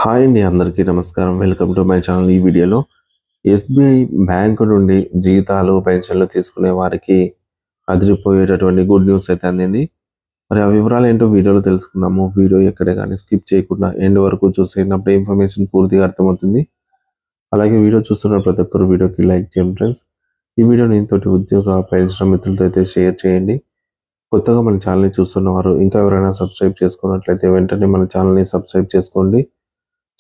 Hi అండి, అందరికీ నమస్కారం. Welcome to my channel. ఈ వీడియోలో ఎస్బీఐ బ్యాంకు నుండి జీతాలు, పెన్షన్లు తీసుకునే వారికి అదిరిపోయేటటువంటి గుడ్ న్యూస్ అయితే అందింది. మరి ఆ వివరాలు ఏంటో వీడియోలో తెలుసుకుందాము. వీడియో ఎక్కడే కానీ స్కిప్ చేయకుండా ఎండ్ వరకు చూసేటప్పుడు ఇన్ఫర్మేషన్ పూర్తిగా అర్థమవుతుంది. అలాగే వీడియో చూస్తున్న ప్రతి ఒక్కరు వీడియోకి లైక్ చేయండి ఫ్రెండ్స్. ఈ వీడియోని ఇంతటి ఉద్యోగ పెన్షన్ మిత్రులతో అయితే షేర్ చేయండి. కొత్తగా మన ఛానల్ని చూస్తున్నవారు ఇంకా ఎవరైనా సబ్స్క్రైబ్ చేసుకున్నట్లయితే వెంటనే మన ఛానల్ని సబ్స్క్రైబ్ చేసుకోండి.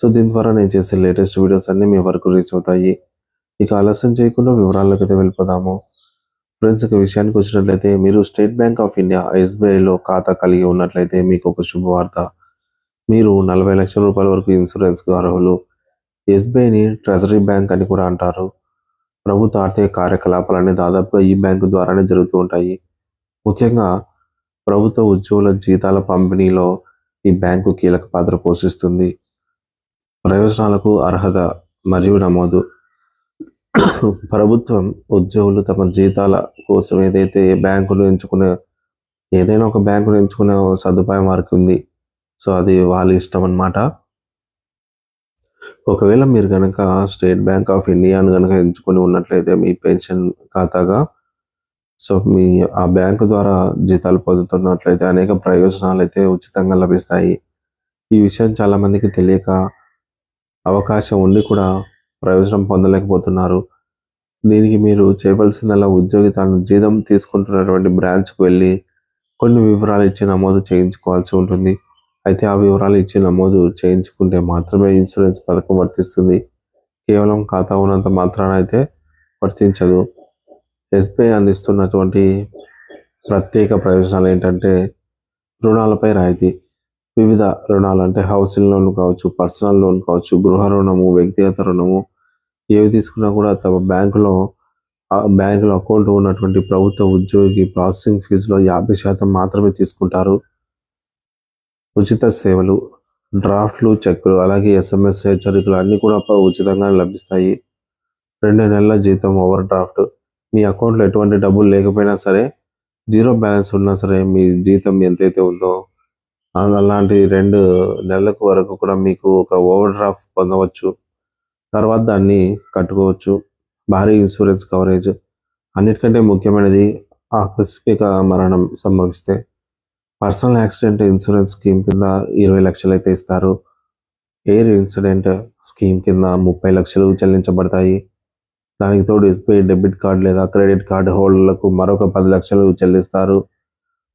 సో దీని ద్వారా నేను చేసే లేటెస్ట్ వీడియోస్ అన్నీ మీ వరకు రీచ్ అవుతాయి. ఇక ఆలస్యం చేయకుండా వివరాల్లోకి అయితే వెళ్ళిపోదాము. ఫ్రెండ్స్, ఇక విషయానికి వచ్చినట్లయితే మీరు స్టేట్ బ్యాంక్ ఆఫ్ ఇండియా ఎస్బీఐలో ఖాతా కలిగి ఉన్నట్లయితే మీకు ఒక శుభవార్త. మీరు 40 లక్షల రూపాయల వరకు ఇన్సూరెన్స్కు అర్హులు. ఎస్బీఐని ట్రెజరీ బ్యాంక్ అని కూడా అంటారు. ప్రభుత్వ ఆర్థిక కార్యకలాపాలన్నీ దాదాపుగా ఈ బ్యాంకు ద్వారానే జరుగుతూ ఉంటాయి. ముఖ్యంగా ప్రభుత్వ ఉద్యోగుల జీతాల పంపిణీలో ఈ బ్యాంకు కీలక పాత్ర పోషిస్తుంది. ప్రయోజనాలకు అర్హత మరియు నమోదు. ప్రభుత్వం ఉద్యోగులు తమ జీతాల కోసం ఏదైనా ఒక బ్యాంకును ఎంచుకునే సదుపాయం వారికి ఉంది. సో అది వాళ్ళ ఇష్టం అన్నమాట. ఒకవేళ మీరు కనుక స్టేట్ బ్యాంక్ ఆఫ్ ఇండియాను కనుక ఎంచుకొని ఉన్నట్లయితే మీ పెన్షన్ ఖాతాగా, సో మీ ఆ బ్యాంకు ద్వారా జీతాలు పొందుతున్నట్లయితే అనేక ప్రయోజనాలు అయితే ఉచితంగా లభిస్తాయి. ఈ విషయం చాలామందికి తెలియక అవకాశం ఉండి కూడా ప్రయోజనం పొందలేకపోతున్నారు. దీనికి మీరు చేయవలసిందల్లా ఉద్యోగి తాను జీతం తీసుకుంటున్నటువంటి బ్రాంచ్కు వెళ్ళి కొన్ని వివరాలు ఇచ్చి నమోదు చేయించుకోవాల్సి ఉంటుంది. అయితే ఆ వివరాలు ఇచ్చి నమోదు చేయించుకుంటే మాత్రమే ఇన్సూరెన్స్ పథకం వర్తిస్తుంది. కేవలం ఖాతా ఉన్నంత మాత్రాన అయితే వర్తించదు. ఎస్బీఐ అందిస్తున్నటువంటి ప్రత్యేక ప్రయోజనాలు ఏంటంటే రుణాలపై రాయితీ. వివిధ రుణాలు అంటే హౌసింగ్ లోన్ కావచ్చు, పర్సనల్ లోన్ కావచ్చు, గృహ రుణము, వ్యక్తిగత రుణము ఏవి తీసుకున్నా కూడా తమ బ్యాంకులో అకౌంట్ ఉన్నటువంటి ప్రభుత్వ ఉద్యోగి ప్రాసెసింగ్ ఫీజులో 50% మాత్రమే తీసుకుంటారు. ఉచిత సేవలు, డ్రాఫ్ట్లు, చెక్కులు, అలాగే ఎస్ఎంఎస్ హెచ్చరికలు అన్నీ కూడా ఉచితంగా లభిస్తాయి. 2 నెలల జీతం ఓవర్ డ్రాఫ్ట్. మీ అకౌంట్లో ఎటువంటి డబ్బులు లేకపోయినా సరే, జీరో బ్యాలెన్స్ ఉన్నా సరే, మీ జీతం ఎంతైతే ఉందో అలాంటి 2 నెలల వరకు కూడా మీకు ఒక ఓవర్ డ్రాఫ్ట్ పొందవచ్చు. తర్వాత దాన్ని కట్టుకోవచ్చు. భారీ ఇన్సూరెన్స్ కవరేజ్. అన్నిటికంటే ముఖ్యమైనది ఆకస్మిక మరణం సంభవిస్తే పర్సనల్ యాక్సిడెంట్ ఇన్సూరెన్స్ స్కీమ్ కింద 20 లక్షలు అయితే ఇస్తారు. ఎయిర్ ఇన్సిడెంట్ స్కీమ్ కింద 30 లక్షలు చెల్లించబడతాయి. దానికి తోడు ఎస్బీఐ డెబిట్ కార్డు లేదా క్రెడిట్ కార్డు హోల్డర్లకు మరొక 10 లక్షలు చెల్లిస్తారు.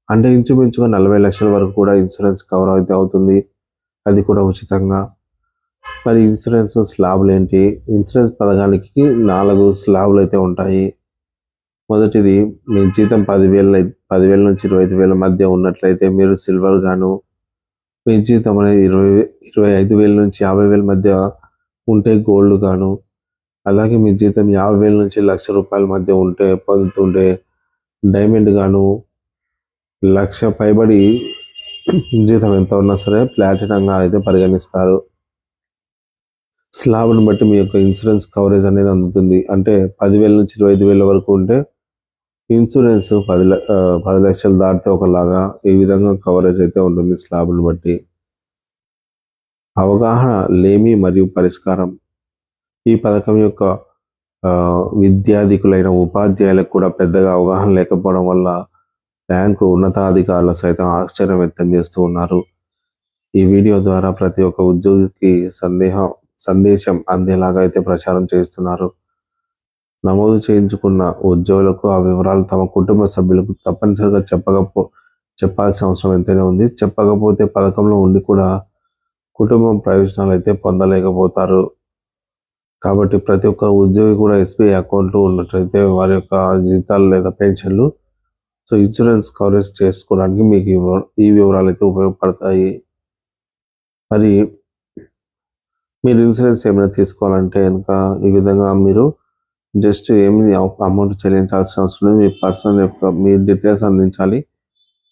అంటే ఇంచుమించుగా 40 లక్షల వరకు కూడా ఇన్సూరెన్స్ కవర్ అయితే అవుతుంది. అది కూడా ఉచితంగా. మరి ఇన్సూరెన్స్ స్లాబ్లు ఏంటి? ఇన్సూరెన్స్ పథకానికి 4 స్లాబ్లు అయితే ఉంటాయి. మొదటిది, మీ జీతం 10,000 నుంచి 25,000 మధ్య ఉన్నట్లయితే మీరు సిల్వర్ గాను, మీ జీతం అనేది 25,000 నుంచి 50,000 మధ్య ఉంటే గోల్డ్ గాను, అలాగే మీ జీతం 50,000 నుంచి ₹1,00,000 మధ్య పొందుతుంటే డైమండ్ గాను, 1,00,000 పైబడి జీతం ఎంత ఉన్నా సరే ప్లాటినంగా అయితే పరిగణిస్తారు. స్లాబ్ను బట్టి మీ యొక్క ఇన్సూరెన్స్ కవరేజ్ అనేది అందుతుంది. అంటే 10,000 నుంచి 25,000 వరకు ఉంటే ఇన్సూరెన్స్ 10 లక్షలు దాటితే ఒకలాగా, ఈ విధంగా కవరేజ్ అయితే ఉంటుంది స్లాబ్ను బట్టి. అవగాహన లేమి మరియు పరిష్కారం. ఈ పథకం యొక్క విద్యాధికులైన ఉపాధ్యాయులకు కూడా పెద్దగా అవగాహన లేకపోవడం వల్ల బ్యాంకు ఉన్నతాధికారులు సైతం ఆశ్చర్యం వ్యక్తం చేస్తూ ఉన్నారు. ఈ వీడియో ద్వారా ప్రతి ఒక్క ఉద్యోగికి సందేశం అందేలాగా అయితే ప్రచారం చేస్తున్నారు. నమోదు చేయించుకున్న ఉద్యోగులకు ఆ వివరాలు తమ కుటుంబ సభ్యులకు తప్పనిసరిగా చెప్పాల్సిన అవసరం ఎంతైనా ఉంది. చెప్పకపోతే పథకంలో ఉండి కూడా కుటుంబం ప్రయోజనాలు అయితే పొందలేకపోతారు. కాబట్టి ప్రతి ఒక్క ఉద్యోగి కూడా ఎస్బీఐ అకౌంట్లు ఉన్నట్లయితే వారి యొక్క జీతాలు లేదా పెన్షన్లు సో ఇన్సూరెన్స్ కవరేజ్ చేసుకోవడానికి మీకు ఈ వివరాలు అయితే ఉపయోగపడతాయి. మరి మీరు ఇన్సూరెన్స్ ఏమైనా తీసుకోవాలంటే కనుక ఈ విధంగా మీరు జస్ట్ ఏమి అమౌంట్ చెల్లించాల్సిన అవసరం లేదు. మీ పర్సనల్ యొక్క మీ డీటెయిల్స్ అందించాలి.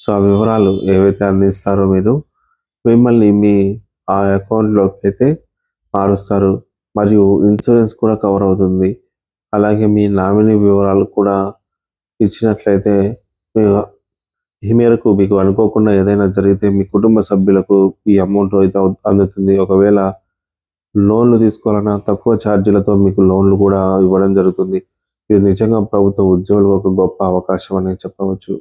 సో ఆ వివరాలు ఏవైతే అందిస్తారో మీరు మిమ్మల్ని మీ ఆ అకౌంట్లోకి అయితే మారుస్తారు. మరియు ఇన్సూరెన్స్ కూడా కవర్ అవుతుంది. అలాగే మీ నామినీ వివరాలు కూడా ఇచ్చినట్లయితే ఈ మేరకు మీకు అనుకోకుండా ఏదైనా జరిగితే మీ కుటుంబ సభ్యులకు ఈ అమౌంట్ అయితే అందుతుంది. ఒకవేళ లోన్‌లు తీసుకోవాలన్నా తక్కువ ఛార్జీలతో మీకు లోన్‌లు కూడా ఇవ్వడం జరుగుతుంది. ఇది నిజంగా ప్రభుత్వ ఉద్యోగులకు ఒక గొప్ప అవకాశం అనే చెప్పవచ్చు.